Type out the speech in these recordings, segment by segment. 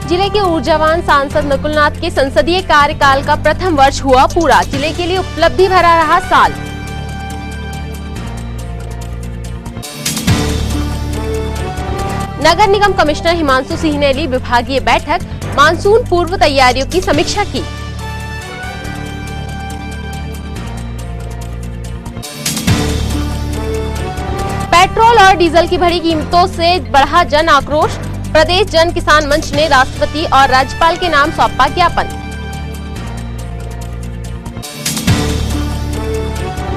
जिले के ऊर्जावान सांसद नकुलनाथ के संसदीय कार्यकाल का प्रथम वर्ष हुआ पूरा। जिले के लिए उपलब्धि भरा रहा साल। नगर निगम कमिश्नर हिमांशु सिंह ने ली विभागीय बैठक, मानसून पूर्व तैयारियों की समीक्षा की। पेट्रोल और डीजल की बढ़ी कीमतों से बढ़ा जन आक्रोश। प्रदेश जन किसान मंच ने राष्ट्रपति और राज्यपाल के नाम सौंपा ज्ञापन।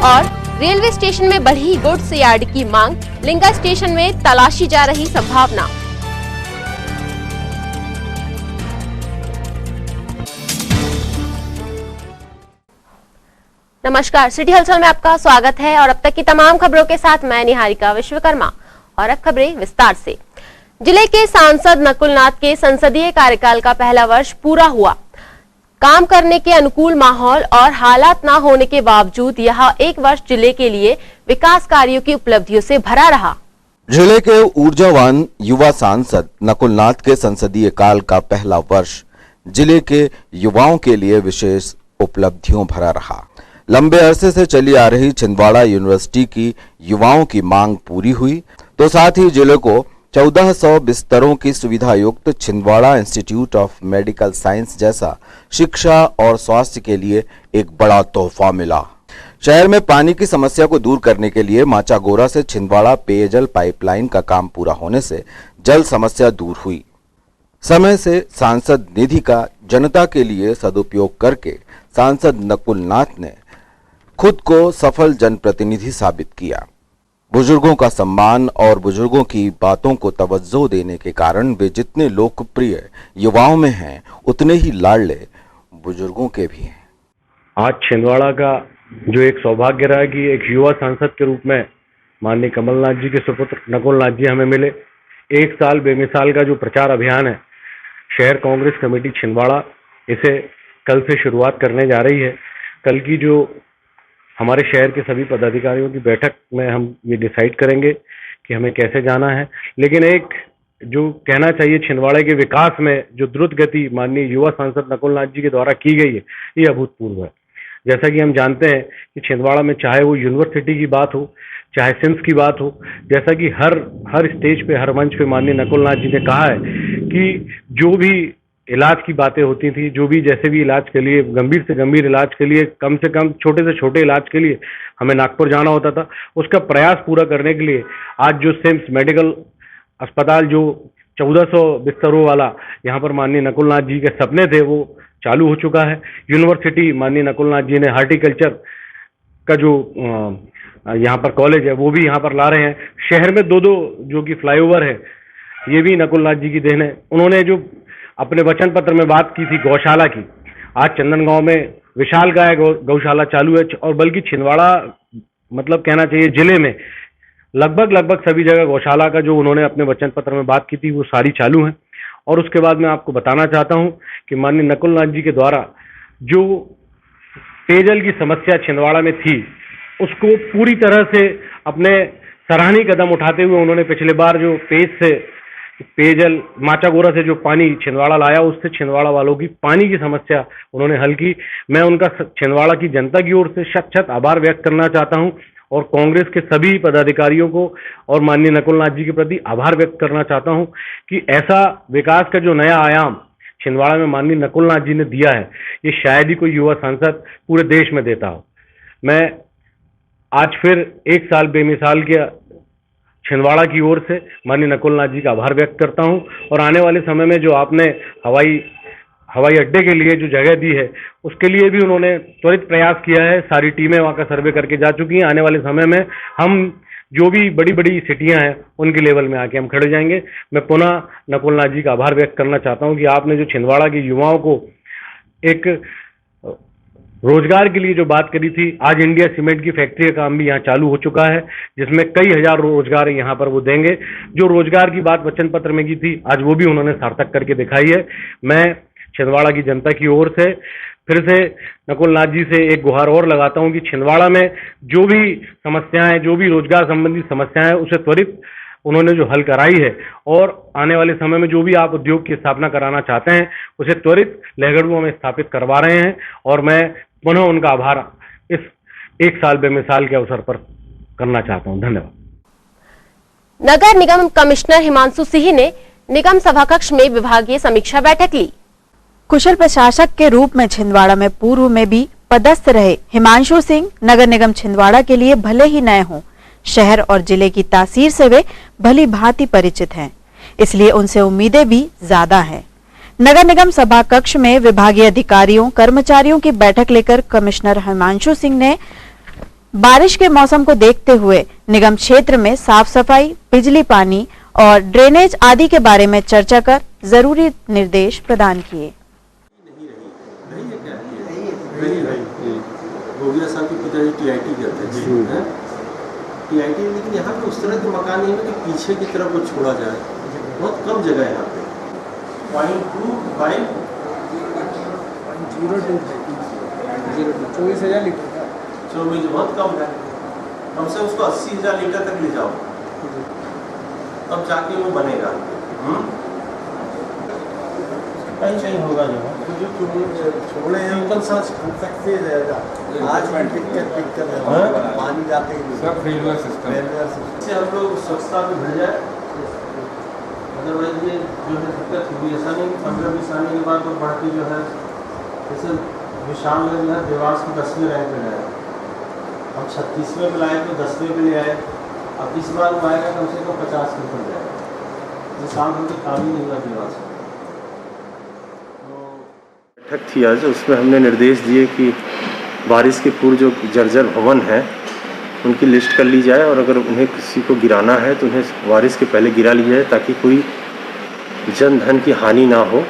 और रेलवे स्टेशन में बढ़ी गुड्स यार्ड की मांग, लिंगा स्टेशन में तलाशी जा रही संभावना। नमस्कार, सिटी हलचल में आपका स्वागत है और अब तक की तमाम खबरों के साथ मैं निहारिका विश्वकर्मा। और अब खबरें विस्तार से। जिले के सांसद नकुलनाथ के संसदीय कार्यकाल का पहला वर्ष पूरा हुआ। काम करने के अनुकूल माहौल और हालात न होने के बावजूद यह एक वर्ष जिले के लिए विकास कार्यों की उपलब्धियों से भरा रहा। जिले के ऊर्जावान युवा सांसद नकुलनाथ के संसदीय काल का पहला वर्ष जिले के युवाओं के लिए विशेष उपलब्धियों भरा रहा। लंबे अरसे से चली आ रही छिंदवाड़ा यूनिवर्सिटी की युवाओं की मांग पूरी हुई, तो साथ ही जिले को 1400 बिस्तरों की सुविधा युक्त Chhindwara institute of medical science जैसा शिक्षा और स्वास्थ्य के लिए एक बड़ा तोहफा मिला। शहर में पानी की समस्या को दूर करने के लिए माचागोरा से छिंदवाड़ा पेयजल पाइपलाइन का काम पूरा होने से जल समस्या दूर हुई। समय से सांसद निधि का जनता के लिए सदुपयोग करके सांसद नकुलनाथ ने खुद को सफल जनप्रतिनिधि साबित किया। बुजुर्गों का सम्मान और बुजुर्गों की बातों को तवज्जो देने के कारण वे जितने लोकप्रिय युवाओं में हैं, उतने ही लाडले बुजुर्गों के भी हैं। आज छिंदवाड़ा का जो एक सौभाग्य रहा कि एक युवा सांसद के रूप में माननीय कमलनाथ जी के सुपुत्र नकुलनाथ जी हमें मिले। एक साल बेमिसाल का जो प्रचार अभियान है, शहर कांग्रेस कमेटी छिंदवाड़ा इसे कल से शुरुआत करने जा रही है। कल की जो हमारे शहर के सभी पदाधिकारियों की बैठक में हम ये डिसाइड करेंगे कि हमें कैसे जाना है। लेकिन एक जो कहना चाहिए, छिंदवाड़ा के विकास में जो द्रुत गति माननीय युवा सांसद नकुलनाथ जी के द्वारा की गई है, ये अभूतपूर्व है। जैसा कि हम जानते हैं कि छिंदवाड़ा में चाहे वो यूनिवर्सिटी की बात हो, चाहे सिम्स की बात हो, जैसा कि हर स्टेज पे, हर मंच पे माननीय नकुलनाथ जी ने कहा है कि जो भी इलाज की बातें होती थी, जो भी जैसे भी इलाज के लिए, गंभीर से गंभीर इलाज के लिए, कम से कम छोटे से छोटे इलाज के लिए हमें नागपुर जाना होता था, उसका प्रयास पूरा करने के लिए आज जो सिम्स मेडिकल अस्पताल जो 1400 बिस्तरों वाला यहाँ पर माननीय नकुलनाथ जी के सपने थे, वो चालू हो चुका है। यूनिवर्सिटी माननीय नकुलनाथ जी ने हार्टिकल्चर का जो यहाँ पर कॉलेज है, वो भी यहाँ पर ला रहे हैं। शहर में दो जो कि फ्लाईओवर है, ये भी नकुलनाथ जी की देन है। उन्होंने जो अपने वचन पत्र में बात की थी गौशाला की, आज चंदनगांव में विशालकाय गौशाला चालू है। और बल्कि छिंदवाड़ा मतलब कहना चाहिए जिले में लगभग सभी जगह गौशाला का जो उन्होंने अपने वचन पत्र में बात की थी, वो सारी चालू है। और उसके बाद मैं आपको बताना चाहता हूं कि माननीय नकुलनाथ जी के द्वारा जो पेयजल की समस्या छिंदवाड़ा में थी, उसको पूरी तरह से अपने सराहनीय कदम उठाते हुए उन्होंने पिछले बार जो पेयजल माचागोरा से जो पानी छिंदवाड़ा लाया, उससे छिंदवाड़ा वालों की पानी की समस्या उन्होंने हल की। मैं उनका छिंदवाड़ा की जनता की ओर से शत आभार व्यक्त करना चाहता हूं और कांग्रेस के सभी पदाधिकारियों को और माननीय नकुलनाथ जी के प्रति आभार व्यक्त करना चाहता हूं कि ऐसा विकास का जो नया आयाम छिंदवाड़ा में माननीय नकुलनाथ जी ने दिया है, ये शायद ही कोई युवा सांसद पूरे देश में देता हो। मैं आज फिर एक साल बेमिसाल के छिंदवाड़ा की ओर से माननीय नकुलनाथ जी का आभार व्यक्त करता हूं और आने वाले समय में जो आपने हवाई अड्डे के लिए जो जगह दी है, उसके लिए भी उन्होंने त्वरित प्रयास किया है। सारी टीमें वहां का सर्वे करके जा चुकी हैं। आने वाले समय में हम जो भी बड़ी सिटियां हैं, उनके लेवल में आके हम खड़े जाएंगे। मैं पुनः नकुलनाथ जी का आभार व्यक्त करना चाहता हूं कि आपने जो छिंदवाड़ा के युवाओं को एक रोजगार के लिए जो बात करी थी, आज इंडिया सीमेंट की फैक्ट्री का काम भी यहाँ चालू हो चुका है, जिसमें कई हजार रोजगार यहाँ पर वो देंगे। जो रोजगार की बात वचन पत्र में की थी, आज वो भी उन्होंने सार्थक करके दिखाई है। मैं छिंदवाड़ा की जनता की ओर से फिर से नकुलनाथ जी से एक गुहार और लगाता हूं कि छिंदवाड़ा में जो भी समस्याएं, जो भी रोजगार संबंधी समस्याएं, उसे त्वरित उन्होंने जो हल कराई है, और आने वाले समय में जो भी आप उद्योग की स्थापना कराना चाहते हैं उसे त्वरित लहगड़ुआ में स्थापित करवा रहे हैं। और मैं पुनः उनका आभार इस एक साल बेमिसाल के अवसर पर करना चाहता हूं। धन्यवाद। नगर निगम कमिश्नर हिमांशु सिंह ने निगम सभाकक्ष में विभागीय समीक्षा बैठक ली। कुशल प्रशासक के रूप में छिंदवाड़ा में पूर्व में भी पदस्थ रहे हिमांशु सिंह नगर निगम छिंदवाड़ा के लिए भले ही नए हों, शहर और जिले की तासीर से वे भली भांति परिचित हैं, इसलिए उनसे उम्मीदें भी ज्यादा हैं। नगर निगम सभा कक्ष में विभागीय अधिकारियों कर्मचारियों की बैठक लेकर कमिश्नर हिमांशु सिंह ने बारिश के मौसम को देखते हुए निगम क्षेत्र में साफ सफाई, बिजली, पानी और ड्रेनेज आदि के बारे में चर्चा कर जरूरी निर्देश प्रदान किए। गोगिया साहब के पिताजी टीआईटी करते थे, टीआईटी, लेकिन यहाँ पे उस तरह के मकान नहीं है कि पीछे की तरफ वो छोड़ा जाए, बहुत कम जगह है यहाँ पे। 0.25 24,000 लीटर, 24 बहुत कम है। कम से उसको 80,000 लीटर तक ले जाओ, तब जाके वो बनेगा। कहीं होगा जो छोड़े हैं उनका सांस फूट सकते हैं। आज दिक्कत है, पानी जाते ही सब फेलर सिस्टम से हम लोग स्वच्छता में भूल जाए। अदरवाइज ये जो है दिक्कत होगी। ऐसा नहीं कि 15-20 आने के बाद तो बढ़ती जो है, जैसे विशाल में जो है देवास को 10वें रैंक में लाया, हम 36वें में लाए तो 10वें पे ले आए। अब इस बार वो आएगा कम से कम 50 में पड़ जाएगा। ये साल भर के काम ही नहीं हुआ देवास में। बैठक थी आज, उसमें हमने निर्देश दिए कि बारिश के पूर्व जो जर्जर भवन हैं उनकी लिस्ट कर ली जाए, और अगर उन्हें किसी को गिराना है तो उन्हें बारिश के पहले गिरा लिया जाए ताकि कोई जन धन की हानि ना हो।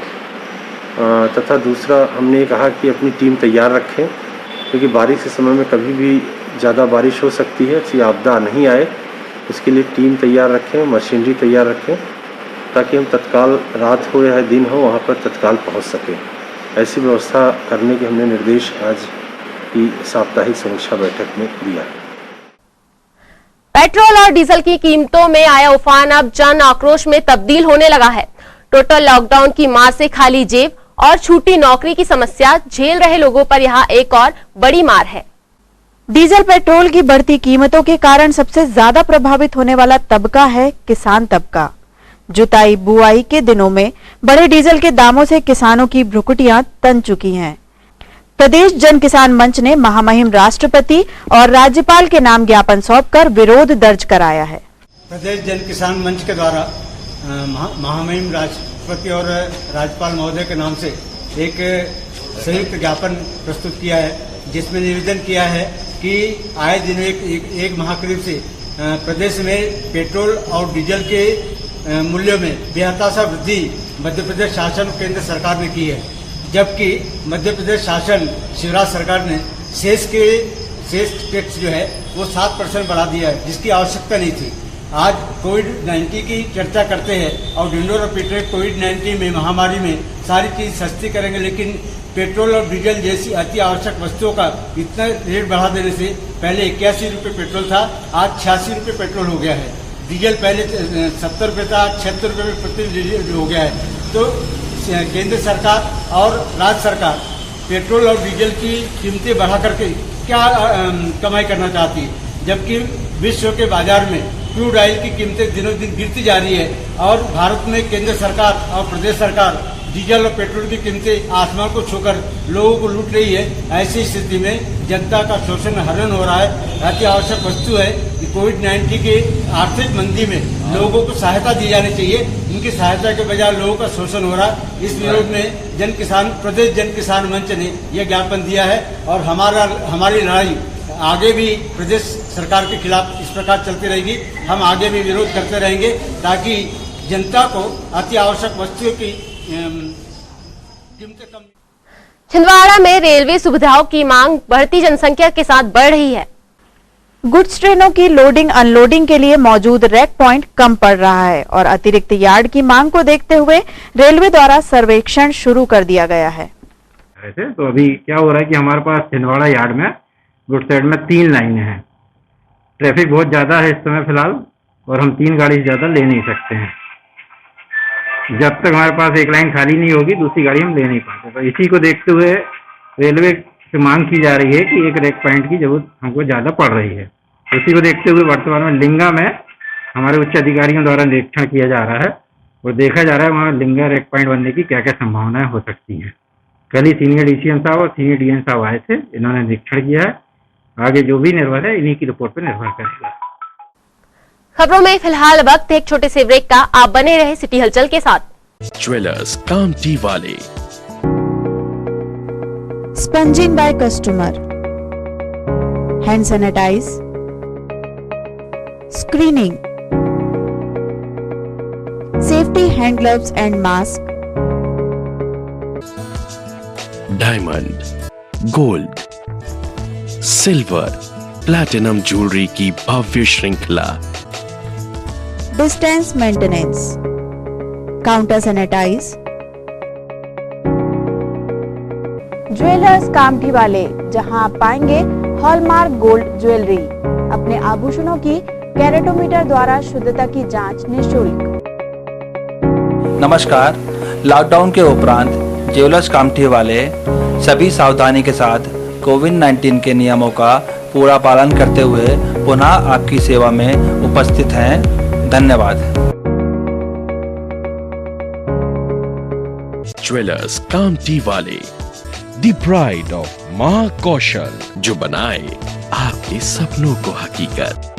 तथा दूसरा हमने कहा कि अपनी टीम तैयार रखें, क्योंकि बारिश के समय में कभी भी ज़्यादा बारिश हो सकती है, ऐसी आपदा नहीं आए, उसके लिए टीम तैयार रखें, मशीनरी तैयार रखें, ताकि हम तत्काल रात हो या दिन हो वहाँ पर तत्काल पहुँच सकें। ऐसी व्यवस्था करने के हमने निर्देश आज की साप्ताहिक समीक्षा बैठक में दिया। पेट्रोल और डीजल की कीमतों में आया उफान अब जन आक्रोश में तब्दील होने लगा है। टोटल लॉकडाउन की मार से खाली जेब और छूटी नौकरी की समस्या झेल रहे लोगों पर यहां एक और बड़ी मार है। डीजल पेट्रोल की बढ़ती कीमतों के कारण सबसे ज्यादा प्रभावित होने वाला तबका है किसान तबका। जुताई बुआई के दिनों में बढ़े डीजल के दामों से किसानों की भ्रुकुटियां तन चुकी हैं। प्रदेश जन किसान मंच ने महामहिम राष्ट्रपति और राज्यपाल के नाम ज्ञापन सौंपकर विरोध दर्ज कराया है। प्रदेश जन किसान मंच के द्वारा महामहिम राष्ट्रपति और राज्यपाल महोदय के नाम से एक संयुक्त ज्ञापन प्रस्तुत किया है, जिसमें निवेदन किया है कि आए दिन एक माह करीब से प्रदेश में पेट्रोल और डीजल के मूल्यों में बेहताशा वृद्धि मध्य प्रदेश शासन केंद्र सरकार ने की है, जबकि मध्य प्रदेश शासन शिवराज सरकार ने सेस टैक्स जो है वो 7% बढ़ा दिया है, जिसकी आवश्यकता नहीं थी। आज कोविड-19 की चर्चा करते हैं और ढिंढोरा और पीट रहे कोविड-19 में महामारी में सारी चीज सस्ती करेंगे, लेकिन पेट्रोल और डीजल जैसी अति आवश्यक वस्तुओं का इतना रेट बढ़ा देने से पहले 81 रुपये पेट्रोल था, आज 86 रुपये पेट्रोल हो गया है। डीजल पहले 70 रुपये था, 76 रुपये प्रति लीटर हो गया है। तो केंद्र सरकार और राज्य सरकार पेट्रोल और डीजल की कीमतें बढ़ा करके क्या कमाई करना चाहती है, जबकि विश्व के बाजार में क्रूड ऑयल की कीमतें दिनों दिन गिरती जा रही है और भारत में केंद्र सरकार और प्रदेश सरकार डीजल और पेट्रोल की कीमतें आसमान को छूकर लोगों को लूट रही है। ऐसी स्थिति में जनता का शोषण हरण हो रहा है। अति आवश्यक वस्तु है कि कोविड-19 की आर्थिक मंदी में लोगों को सहायता दी जानी चाहिए, उनकी सहायता के बजाय लोगों का शोषण हो रहा है। इस विरोध में प्रदेश जन किसान मंच ने यह ज्ञापन दिया है और हमारी लड़ाई आगे भी प्रदेश सरकार के खिलाफ इस प्रकार चलती रहेगी। हम आगे भी विरोध करते रहेंगे ताकि जनता को अति आवश्यक वस्तुओं की कीमतें कम। छिंदवाड़ा में रेलवे सुविधाओं की मांग बढ़ती जनसंख्या के साथ बढ़ रही है। गुड्स ट्रेनों की लोडिंग अनलोडिंग के लिए मौजूद रैक पॉइंट कम पड़ रहा है और अतिरिक्त यार्ड की मांग को देखते हुए रेलवे द्वारा सर्वेक्षण शुरू कर दिया गया है। तो अभी क्या हो रहा है कि हमारे पास छिंदवाड़ा यार्ड में गुड्स साइड में 3 लाइनें हैं। ट्रैफिक बहुत ज़्यादा है इस समय फिलहाल, और हम 3 गाड़ी से ज़्यादा ले नहीं सकते हैं। जब तक हमारे पास एक लाइन खाली नहीं होगी दूसरी गाड़ी हम ले नहीं पाते। तो इसी को देखते हुए रेलवे से मांग की जा रही है कि एक रेक पॉइंट की जरूरत हमको ज़्यादा पड़ रही है। इसी को देखते हुए वर्तमान में लिंगा में हमारे उच्च अधिकारियों द्वारा निरीक्षण किया जा रहा है और देखा जा रहा है वहाँ लिंगा रेक पॉइंट बनने की क्या क्या संभावनाएं हो सकती हैं। कल ही सीनियर DCM साहब और सीनियर DN साहब आए थे, इन्होंने निरीक्षण किया है। आगे जो भी निर्भर है इन्हीं की रिपोर्ट पर निर्भर करेगा। खबरों में फिलहाल वक्त है एक छोटे से ब्रेक का। आप बने रहे सिटी हलचल के साथ। ज्वेलर्स कामठी वाले, sponging by customer, hand sanitise, screening, safety hand gloves and mask, diamond, gold, silver, platinum jewellery की भव्य श्रृंखला, distance maintenance, counter sanitise. Jewellers Kamthi वाले, जहां आप पाएंगे हॉलमार्क गोल्ड ज्वेलरी। अपने आभूषणों की कैरेटोमीटर द्वारा शुद्धता की जांच निःशुल्क। नमस्कार। लॉकडाउन के उपरांत ज्वेलर्स कामठी वाले सभी सावधानी के साथ कोविड-19 के नियमों का पूरा पालन करते हुए पुनः आपकी सेवा में उपस्थित हैं। धन्यवाद। ज्वेलर्स कामठी वाले, द प्राइड ऑफ मां कौशल, जो बनाए आपके सपनों को हकीकत।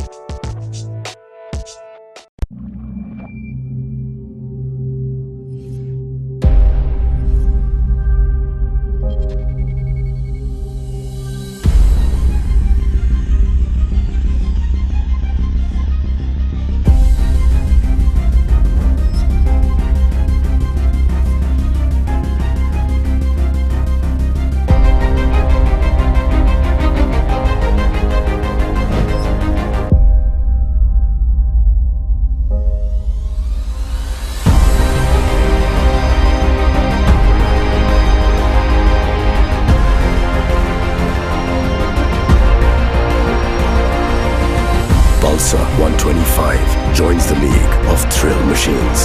Pulsar 125 joins the league of thrill machines.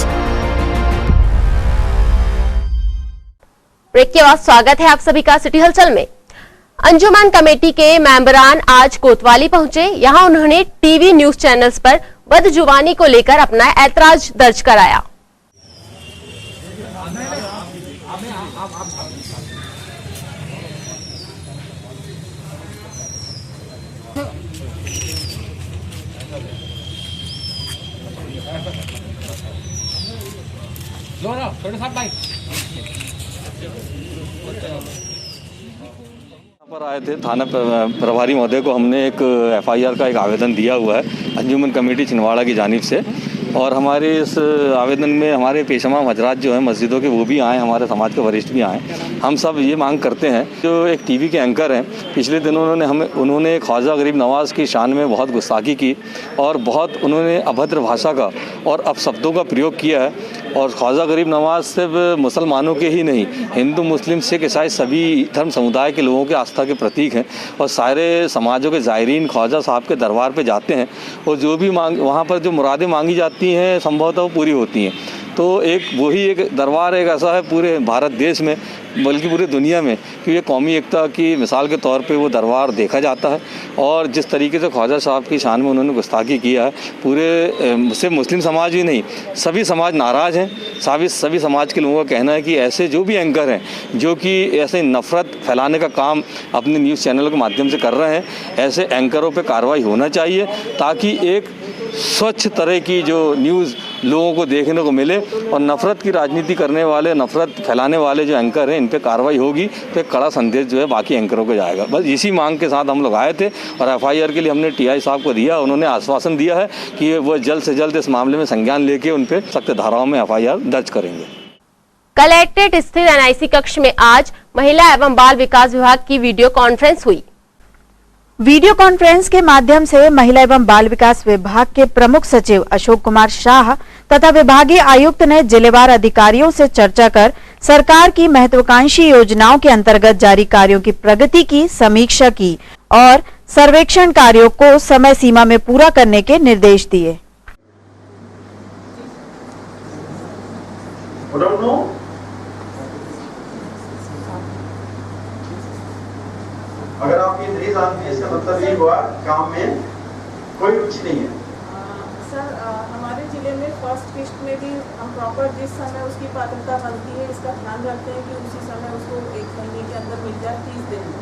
Break के बाद स्वागत है आप सभी का सिटी हलचल में। अंजुमन कमेटी के मेंबरान आज कोतवाली पहुंचे। यहां उन्होंने टीवी न्यूज चैनल्स पर बदजुबानी को लेकर अपना ऐतराज दर्ज कराया। पर आए थे थाना प्रभारी महोदय को हमने एक FIR का एक आवेदन दिया हुआ है अंजुमन कमेटी छिंदवाड़ा की जानिब से। और हमारे इस आवेदन में हमारे पेशवा हजरात जो हैं मस्जिदों के वो भी आए, हमारे समाज के वरिष्ठ भी आए। हम सब ये मांग करते हैं, जो एक टीवी के एंकर हैं पिछले दिनों उन्होंने ख्वाजा गरीब नवाज़ की शान में बहुत गुस्ताखी की और बहुत उन्होंने अभद्र भाषा का और अपशब्दों का प्रयोग किया है। और ख्वाजा गरीब नवाज़ सिर्फ मुसलमानों के ही नहीं, हिंदू मुस्लिम सिख ईसाई सभी धर्म समुदाय के लोगों के आस्था के प्रतीक हैं और सारे समाजों के ज़ायरीन ख्वाजा साहब के दरबार पे जाते हैं और जो भी वहाँ पर जो मुरादें मांगी जाती हैं संभवतः वो पूरी होती हैं। तो एक वही एक दरबार एक ऐसा है पूरे भारत देश में बल्कि पूरी दुनिया में कि ये कौमी एकता की मिसाल के तौर पे वो दरबार देखा जाता है। और जिस तरीके से ख्वाजा साहब की शान में उन्होंने गुस्ताखी किया है, पूरे सिर्फ मुस्लिम समाज ही नहीं सभी समाज नाराज़ हैं। सभी समाज के लोगों का कहना है कि ऐसे जो भी एंकर हैं जो कि ऐसे नफ़रत फैलाने का काम अपने न्यूज़ चैनलों के माध्यम से कर रहे हैं, ऐसे एंकरों पर कार्रवाई होना चाहिए ताकि एक स्वच्छ तरह की जो न्यूज़ लोगों को देखने को मिले और नफ़रत की राजनीति करने वाले, नफ़रत फैलाने वाले जो एंकर हैं इन पे कार्रवाई होगी तो एक कड़ा संदेश जो है बाकी एंकरों को जाएगा। बस इसी मांग के साथ हम लोग आए थे और FIR के लिए हमने TI साहब को दिया। उन्होंने आश्वासन दिया है कि वो जल्द से जल्द इस मामले में संज्ञान लेके उन पर सख्त धाराओं में FIR दर्ज करेंगे। कलेक्ट्रेट स्थित NIC कक्ष में आज महिला एवं बाल विकास विभाग की वीडियो कॉन्फ्रेंस हुई। वीडियो कॉन्फ्रेंस के माध्यम से महिला एवं बाल विकास विभाग के प्रमुख सचिव अशोक कुमार शाह तथा विभागीय आयुक्त ने जिलेवार अधिकारियों से चर्चा कर सरकार की महत्वाकांक्षी योजनाओं के अंतर्गत जारी कार्यों की प्रगति की समीक्षा की और सर्वेक्षण कार्यों को समय सीमा में पूरा करने के निर्देश दिए। Don't know. अगर आपकी नहीं जानती है इसका मतलब ये हुआ काम में कोई रुचि नहीं है। सर हमारे जिले में फर्स्ट किस्त में भी हम प्रॉपर जिस समय उसकी पात्रता बनती है इसका ध्यान रखते हैं कि उसी समय उसको 1 महीने के अंदर मिल जाए 30 दिन में।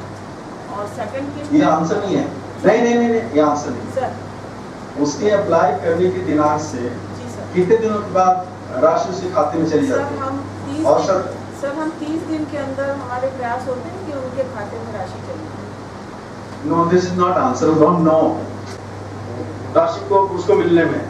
और सेकंड किस्त ये आंसर नहीं है। नहीं ये आंसर नहीं सर। उसके अप्लाई करने के दिनांक से कितने दिनों के बाद राशि उसके खाते में चली जाती है? सर हम 30 दिन के अंदर हमारे प्रयास होते हैं कि उनके खाते में राशि चली जाए। No this is not answer. Don't no राशि को उसको मिलने में।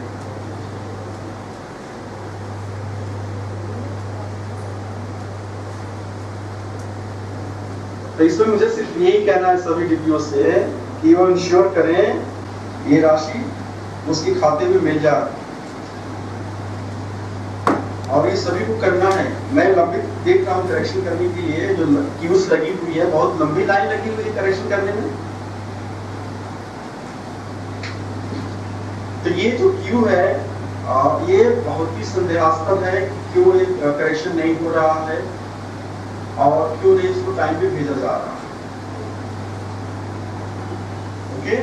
तो इसमें मुझे सिर्फ यही कहना है सभी डीपीओ से कि वो इंश्योर करें ये राशि उसके खाते में मिल जाए और ये सभी को करना है। मैं लंबी देख रहा हूँ करेक्शन करने के लिए जो क्यूज लगी हुई है, बहुत लंबी लाइन लगी हुई है करेक्शन करने में। तो ये जो क्यू है ये बहुत ही संदेहास्पद है। क्यों ये करेक्शन नहीं हो रहा है और क्यों नहीं इसको टाइम पे भेजा जा रहा है। ओके।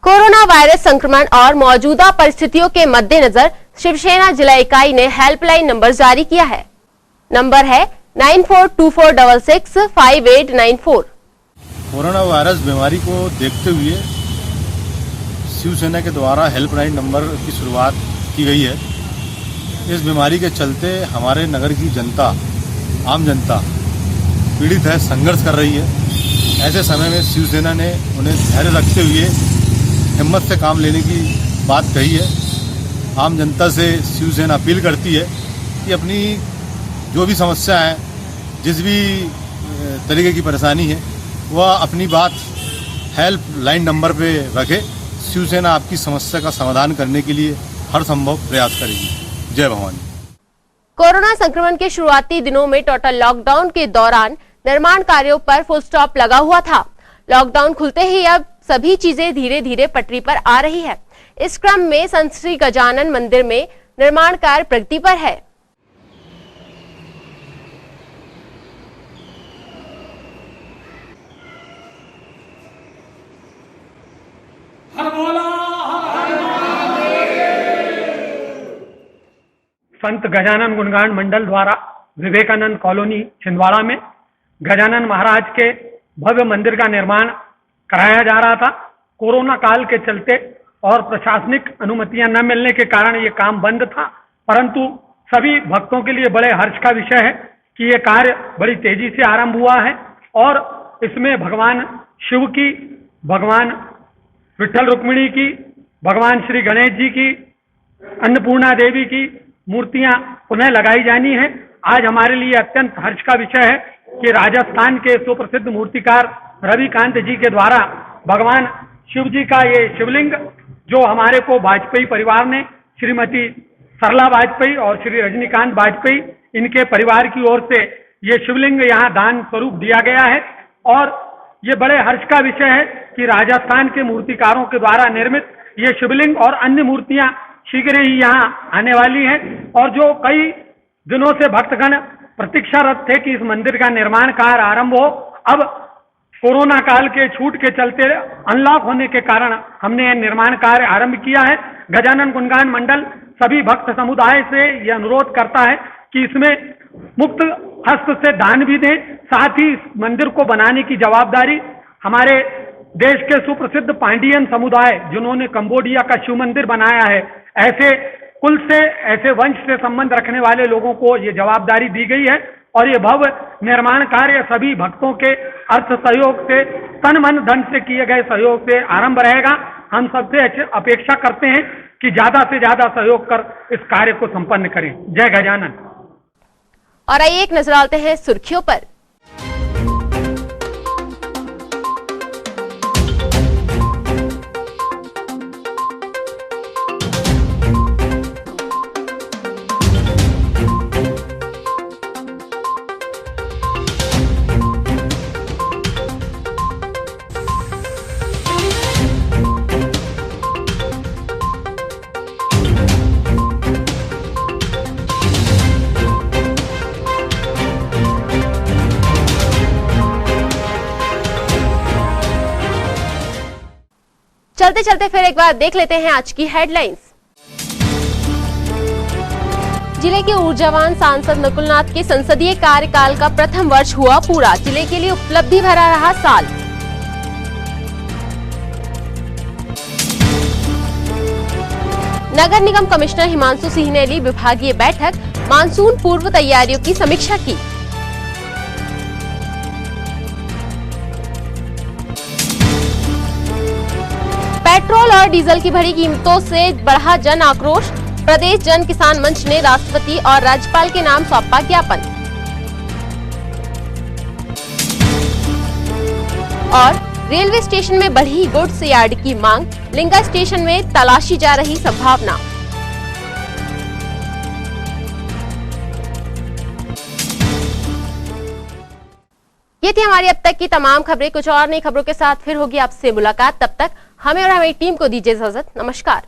कोरोना वायरस संक्रमण और मौजूदा परिस्थितियों के मद्देनजर शिवसेना जिला इकाई ने हेल्पलाइन नंबर जारी किया है। नंबर है 9424665894। कोरोना वायरस बीमारी को देखते हुए शिवसेना के द्वारा हेल्पलाइन नंबर की शुरुआत की गई है। इस बीमारी के चलते हमारे नगर की जनता, आम जनता पीड़ित है, संघर्ष कर रही है। ऐसे समय में शिवसेना ने उन्हें धैर्य रखते हुए हिम्मत से काम लेने की बात कही है। आम जनता से शिवसेना अपील करती है कि अपनी जो भी समस्या है, जिस भी तरीके की परेशानी है, वह अपनी बात हेल्पलाइन नंबर पे रखे। शिवसेना आपकी समस्या का समाधान करने के लिए हर संभव प्रयास करेगी। जय भवानी। कोरोना संक्रमण के शुरुआती दिनों में टोटल लॉकडाउन के दौरान निर्माण कार्यों पर फुल स्टॉप लगा हुआ था। लॉकडाउन खुलते ही अब सभी चीजें धीरे धीरे पटरी पर आ रही है। इस क्रम में संत श्री गजानन मंदिर में निर्माण कार्य प्रगति पर है। संत गजानन गुणगान मंडल द्वारा विवेकानंद कॉलोनी छिंदवाड़ा में गजानन महाराज के भव्य मंदिर का निर्माण कराया जा रहा था। कोरोना काल के चलते और प्रशासनिक अनुमतियां न मिलने के कारण ये काम बंद था, परंतु सभी भक्तों के लिए बड़े हर्ष का विषय है कि ये कार्य बड़ी तेजी से आरंभ हुआ है और इसमें भगवान शिव की, भगवान विठ्ठल रुक्मिणी की, भगवान श्री गणेश जी की, अन्नपूर्णा देवी की मूर्तियां पुनः लगाई जानी है। आज हमारे लिए अत्यंत हर्ष का विषय है कि राजस्थान के सुप्रसिद्ध मूर्तिकार रविकांत जी के द्वारा भगवान शिव जी का ये शिवलिंग, जो हमारे को वाजपेयी परिवार ने, श्रीमती सरला वाजपेयी और श्री रजनीकांत वाजपेयी, इनके परिवार की ओर से ये शिवलिंग यहाँ दान स्वरूप दिया गया है। और ये बड़े हर्ष का विषय है कि राजस्थान के मूर्तिकारों के द्वारा निर्मित ये शिवलिंग और अन्य मूर्तियां शीघ्र ही यहाँ आने वाली हैं। और जो कई दिनों से भक्तगण प्रतीक्षारत थे कि इस मंदिर का निर्माण कार्य आरंभ हो, अब कोरोना काल के छूट के चलते अनलॉक होने के कारण हमने निर्माण कार्य आरंभ किया है। गजानन गुणगान मंडल सभी भक्त समुदाय से यह अनुरोध करता है कि इसमें मुक्त हस्त से दान भी दें। साथ ही इस मंदिर को बनाने की जवाबदारी हमारे देश के सुप्रसिद्ध पांडियन समुदाय, जिन्होंने कंबोडिया का शिव मंदिर बनाया है, ऐसे कुल से, ऐसे वंश से संबंध रखने वाले लोगों को ये जवाबदारी दी गई है। और ये भव्य निर्माण कार्य सभी भक्तों के अर्थ सहयोग से, तन मन धन से किए गए सहयोग से आरंभ रहेगा। हम सबसे अपेक्षा करते हैं कि ज्यादा से ज्यादा सहयोग कर इस कार्य को संपन्न करें। जय गजानन। और आइए एक नजर डालते हैं सुर्खियों पर। चलते चलते फिर एक बार देख लेते हैं आज की हेडलाइंस। जिले के ऊर्जावान सांसद नकुलनाथ के संसदीय कार्यकाल का प्रथम वर्ष हुआ पूरा। जिले के लिए उपलब्धि भरा रहा साल। नगर निगम कमिश्नर हिमांशु सिंह ने ली विभागीय बैठक, मानसून पूर्व तैयारियों की समीक्षा की। पेट्रोल और डीजल की बढ़ी कीमतों से बढ़ा जन आक्रोश। प्रदेश जन किसान मंच ने राष्ट्रपति और राज्यपाल के नाम सौंपा ज्ञापन। और रेलवे स्टेशन में बढ़ी गुड्स यार्ड की मांग, लिंगा स्टेशन में तलाशी जा रही संभावना। ये थी हमारी अब तक की तमाम खबरें। कुछ और नई खबरों के साथ फिर होगी आपसे मुलाकात। तब तक हमें और हमारी टीम को दीजिए इजाजत। नमस्कार।